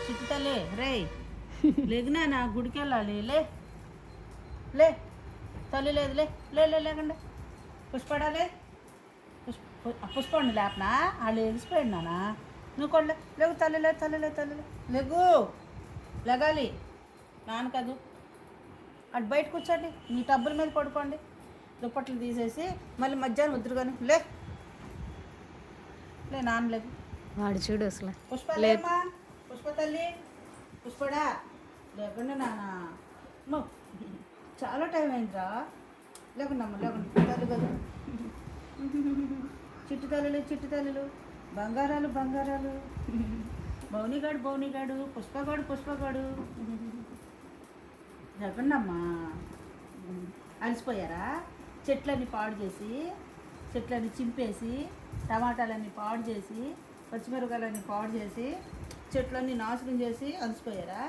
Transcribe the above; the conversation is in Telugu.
చిట్టుతలే రే లేగినా నా గుడికి వెళ్ళాలి. లే లే తల్లి లేదు. లే లే లే లేకండి పుష్పడాలే పుష్పండి లేపనా వాళ్ళు ఎగిసిపోయాడు నాన్న. నువ్వు కూడా లేవు తల్లి లేదు తల్లి లేదు తల్లి లేగు లెగాలి నాన్న కాదు. అటు బయట కూర్చోండి, మీ టబ్బుల మీద పడుకోండి. దుప్పట్లు తీసేసి మళ్ళీ మధ్యాహ్నం వద్దురుగాని లే లే నాన్న లేవు. వాడు చూడు అసలు పుష్ప లేమ్మా పుష్ప తల్లి పుష్పడా లేకుండా నాన్న అమ్మో, చాలా టైం అయిందిరా. లేకుండా అమ్మ లేకుండా తల్లి కదా. చిట్టు తల్లులు బంగారాలు బంగారాలు. బౌనిగాడు పుష్పగాడు జగన్నమ్మా. అలసిపోయారా? చెట్లన్నీ పాడు చేసి, చెట్లన్నీ చింపేసి, టమాటాలన్నీ పాడు చేసి, పచ్చిమిరపకాయలన్నీ పాడు చేసి, చెట్లన్నీ నాశనం చేసి అలసిపోయారా?